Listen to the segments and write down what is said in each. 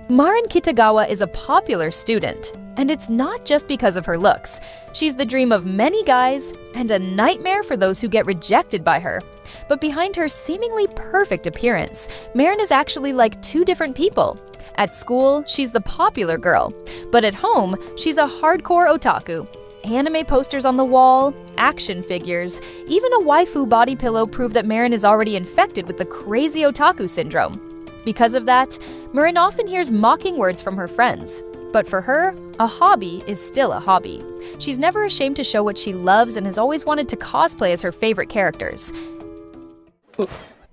Marin Kitagawa is a popular student, and it's not just because of her looks. She's the dream of many guys and a nightmare for those who get rejected by her. But behind her seemingly perfect appearance, Marin is actually like two different people. At school, she's the popular girl, but at home, she's a hardcore otaku. Anime posters on the wall, action figures, even a waifu body pillow prove that Marin is already infected with the crazy otaku syndrome. Because of that, Marin often hears mocking words from her friends. But for her, a hobby is still a hobby. She's never ashamed to show what she loves and has always wanted to cosplay as her favorite characters.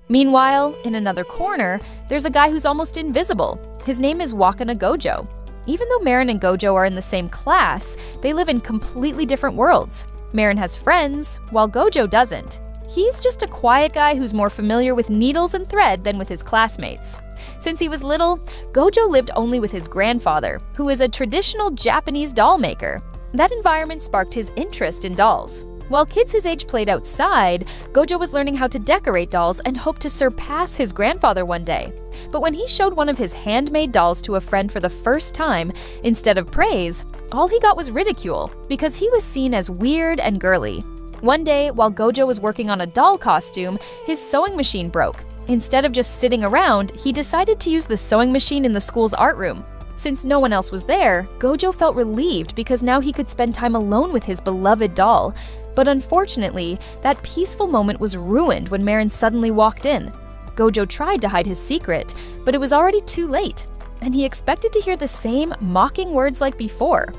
Meanwhile, in another corner, there's a guy who's almost invisible. His name is Wakana Gojou. Even though Marin and Gojou are in the same class, they live in completely different worlds. Marin has friends, while Gojou doesn't. He's just a quiet guy who's more familiar with needles and thread than with his classmates. Since he was little, Gojou lived only with his grandfather, who is a traditional Japanese doll maker. That environment sparked his interest in dolls. While kids his age played outside, Gojou was learning how to decorate dolls and hoped to surpass his grandfather one day. But when he showed one of his handmade dolls to a friend for the first time, instead of praise, all he got was ridicule, because he was seen as weird and girly. One day, while Gojou was working on a doll costume, his sewing machine broke. Instead of just sitting around, he decided to use the sewing machine in the school's art room. Since no one else was there, Gojou felt relieved because now he could spend time alone with his beloved doll. But unfortunately, that peaceful moment was ruined when Marin suddenly walked in. Gojou tried to hide his secret, but it was already too late, and he expected to hear the same mocking words like before.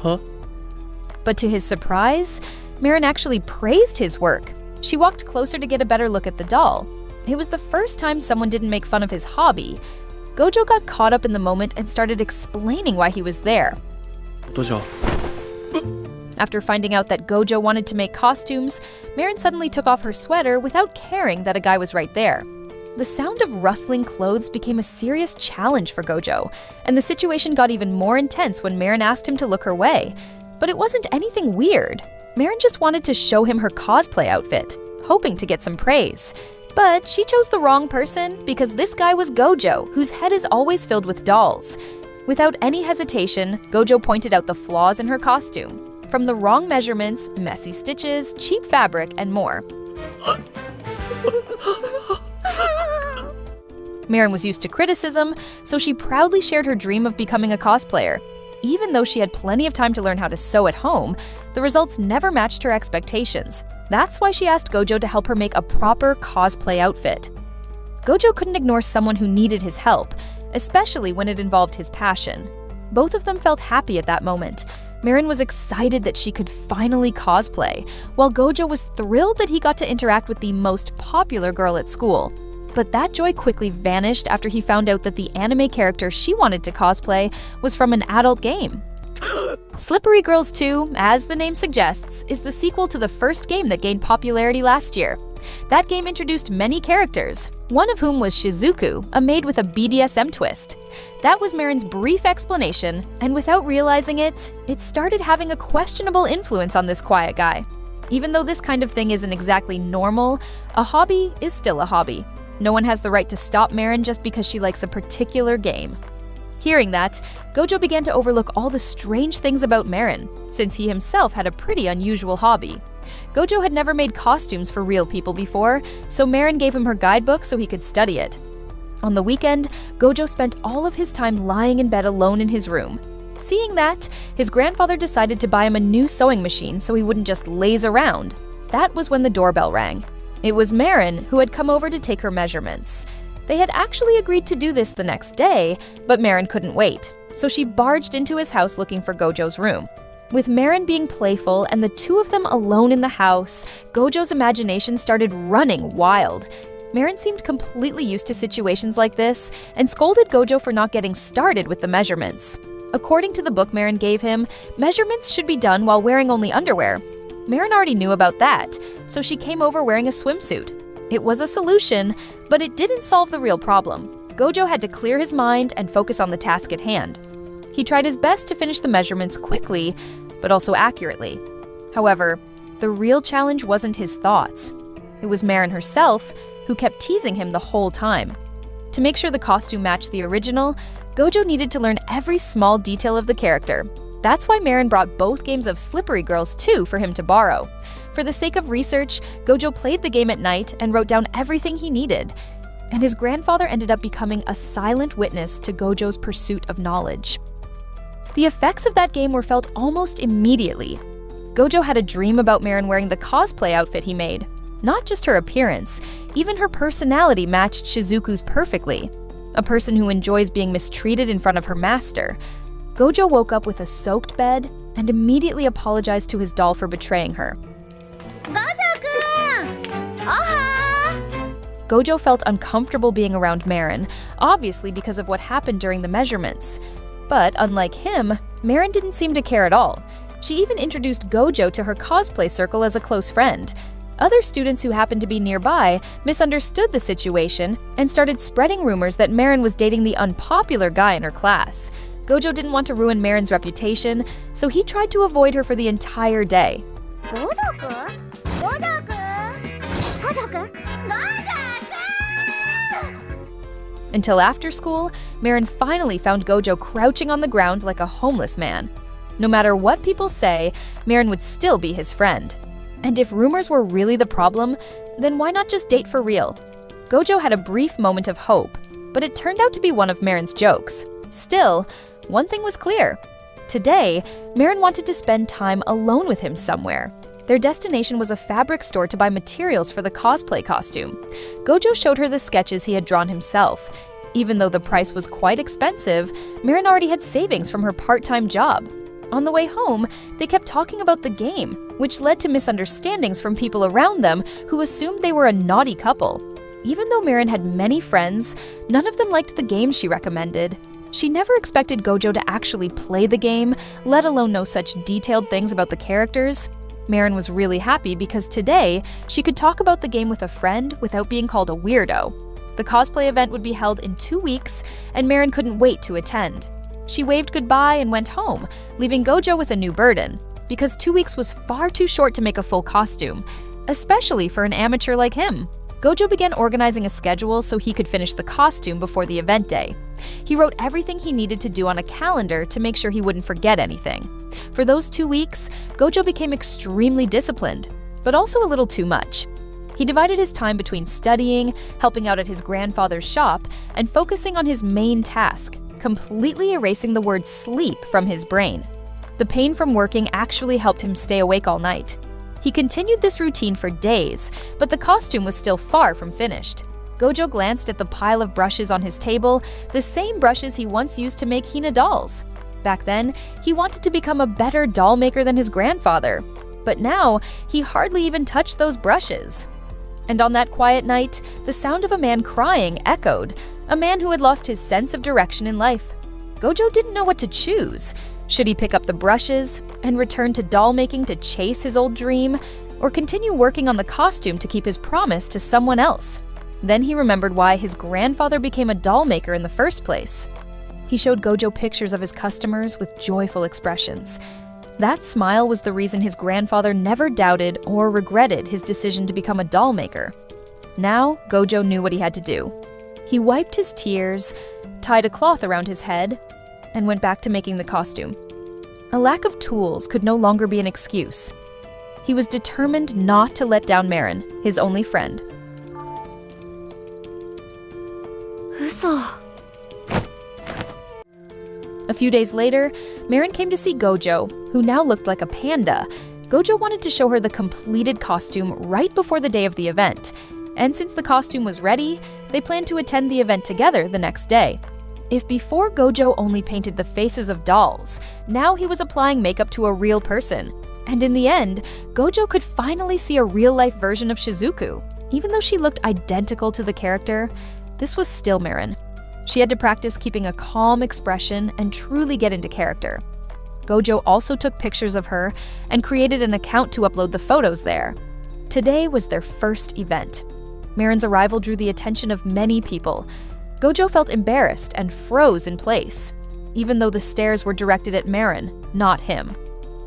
Huh? But to his surprise, Marin actually praised his work. She walked closer to get a better look at the doll. It was the first time someone didn't make fun of his hobby. Gojou got caught up in the moment and started explaining why he was there. After finding out that Gojou wanted to make costumes, Marin suddenly took off her sweater without caring that a guy was right there. The sound of rustling clothes became a serious challenge for Gojou, and the situation got even more intense when Marin asked him to look her way. But it wasn't anything weird. Marin just wanted to show him her cosplay outfit, hoping to get some praise. But she chose the wrong person because this guy was Gojou, whose head is always filled with dolls. Without any hesitation, Gojou pointed out the flaws in her costume. From the wrong measurements, messy stitches, cheap fabric, and more. Marin was used to criticism, so she proudly shared her dream of becoming a cosplayer. Even though she had plenty of time to learn how to sew at home, the results never matched her expectations. That's why she asked Gojou to help her make a proper cosplay outfit. Gojou couldn't ignore someone who needed his help, especially when it involved his passion. Both of them felt happy at that moment. Marin was excited that she could finally cosplay, while Gojou was thrilled that he got to interact with the most popular girl at school. But that joy quickly vanished after he found out that the anime character she wanted to cosplay was from an adult game. Slippery Girls 2, as the name suggests, is the sequel to the first game that gained popularity last year. That game introduced many characters, one of whom was Shizuku, a maid with a BDSM twist. That was Marin's brief explanation, and without realizing it, it started having a questionable influence on this quiet guy. Even though this kind of thing isn't exactly normal, a hobby is still a hobby. No one has the right to stop Marin just because she likes a particular game. Hearing that, Gojou began to overlook all the strange things about Marin, since he himself had a pretty unusual hobby. Gojou had never made costumes for real people before, so Marin gave him her guidebook so he could study it. On the weekend, Gojou spent all of his time lying in bed alone in his room. Seeing that, his grandfather decided to buy him a new sewing machine so he wouldn't just laze around. That was when the doorbell rang. It was Marin who had come over to take her measurements. They had actually agreed to do this the next day, but Marin couldn't wait, so she barged into his house looking for Gojou's room. With Marin being playful and the two of them alone in the house, Gojou's imagination started running wild. Marin seemed completely used to situations like this and scolded Gojou for not getting started with the measurements. According to the book Marin gave him, measurements should be done while wearing only underwear. Marin already knew about that, so she came over wearing a swimsuit. It was a solution, but it didn't solve the real problem. Gojou had to clear his mind and focus on the task at hand. He tried his best to finish the measurements quickly, but also accurately. However, the real challenge wasn't his thoughts. It was Marin herself who kept teasing him the whole time. To make sure the costume matched the original, Gojou needed to learn every small detail of the character. That's why Marin brought both games of Slippery Girls 2 for him to borrow. For the sake of research, Gojou played the game at night and wrote down everything he needed. And his grandfather ended up becoming a silent witness to Gojou's pursuit of knowledge. The effects of that game were felt almost immediately. Gojou had a dream about Marin wearing the cosplay outfit he made. Not just her appearance, even her personality matched Shizuku's perfectly. A person who enjoys being mistreated in front of her master. Gojou woke up with a soaked bed and immediately apologized to his doll for betraying her. Gojou felt uncomfortable being around Marin, obviously because of what happened during the measurements. But unlike him, Marin didn't seem to care at all. She even introduced Gojou to her cosplay circle as a close friend. Other students who happened to be nearby misunderstood the situation and started spreading rumors that Marin was dating the unpopular guy in her class. Gojou didn't want to ruin Marin's reputation, so he tried to avoid her for the entire day. Until after school, Marin finally found Gojou crouching on the ground like a homeless man. No matter what people say, Marin would still be his friend. And if rumors were really the problem, then why not just date for real? Gojou had a brief moment of hope, but it turned out to be one of Marin's jokes. Still, one thing was clear. Today, Marin wanted to spend time alone with him somewhere. Their destination was a fabric store to buy materials for the cosplay costume. Gojou showed her the sketches he had drawn himself. Even though the price was quite expensive, Marin already had savings from her part-time job. On the way home, they kept talking about the game, which led to misunderstandings from people around them who assumed they were a naughty couple. Even though Marin had many friends, none of them liked the game she recommended. She never expected Gojou to actually play the game, let alone know such detailed things about the characters. Marin was really happy because today, she could talk about the game with a friend without being called a weirdo. The cosplay event would be held in 2 weeks, and Marin couldn't wait to attend. She waved goodbye and went home, leaving Gojou with a new burden, because 2 weeks was far too short to make a full costume, especially for an amateur like him. Gojou began organizing a schedule so he could finish the costume before the event day. He wrote everything he needed to do on a calendar to make sure he wouldn't forget anything. For those 2 weeks, Gojou became extremely disciplined, but also a little too much. He divided his time between studying, helping out at his grandfather's shop, and focusing on his main task, completely erasing the word sleep from his brain. The pain from working actually helped him stay awake all night. He continued this routine for days, but the costume was still far from finished. Gojou glanced at the pile of brushes on his table, the same brushes he once used to make hina dolls. Back then, he wanted to become a better doll maker than his grandfather. But now, he hardly even touched those brushes. And on that quiet night, the sound of a man crying echoed, a man who had lost his sense of direction in life. Gojou didn't know what to choose. Should he pick up the brushes and return to doll making to chase his old dream, or continue working on the costume to keep his promise to someone else? Then he remembered why his grandfather became a doll maker in the first place. He showed Gojou pictures of his customers with joyful expressions. That smile was the reason his grandfather never doubted or regretted his decision to become a doll maker. Now, Gojou knew what he had to do. He wiped his tears, tied a cloth around his head, and went back to making the costume. A lack of tools could no longer be an excuse. He was determined not to let down Marin, his only friend. A few days later, Marin came to see Gojou, who now looked like a panda. Gojou wanted to show her the completed costume right before the day of the event. And since the costume was ready, they planned to attend the event together the next day. If before Gojou only painted the faces of dolls, now he was applying makeup to a real person. And in the end, Gojou could finally see a real-life version of Shizuku. Even though she looked identical to the character, this was still Marin. She had to practice keeping a calm expression and truly get into character. Gojou also took pictures of her and created an account to upload the photos there. Today was their first event. Marin's arrival drew the attention of many people. Gojou felt embarrassed and froze in place, even though the stares were directed at Marin, not him.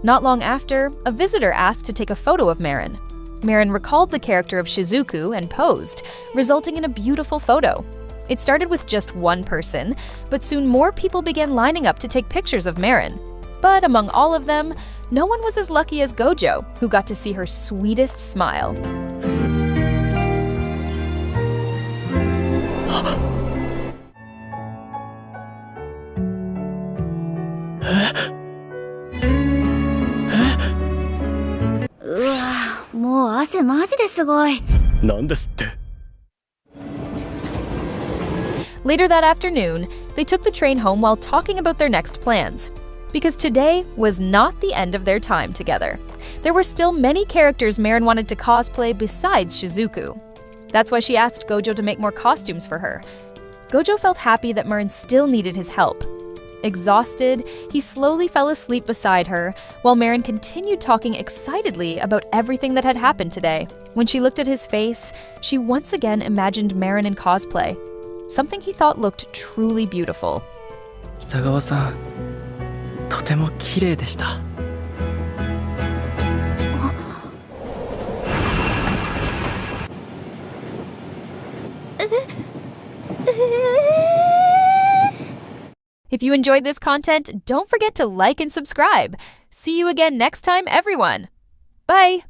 Not long after, a visitor asked to take a photo of Marin. Marin recalled the character of Shizuku and posed, resulting in a beautiful photo. It started with just one person, but soon more people began lining up to take pictures of Marin. But among all of them, no one was as lucky as Gojou, who got to see her sweetest smile. Later that afternoon, they took the train home while talking about their next plans. Because today was not the end of their time together. There were still many characters Marin wanted to cosplay besides Shizuku. That's why she asked Gojou to make more costumes for her. Gojou felt happy that Marin still needed his help. Exhausted, he slowly fell asleep beside her, while Marin continued talking excitedly about everything that had happened today. When she looked at his face, she once again imagined Marin in cosplay, something he thought looked truly beautiful. Kitagawa-san, とても綺麗でした。If you enjoyed this content, don't forget to like and subscribe. See you again next time, everyone. Bye!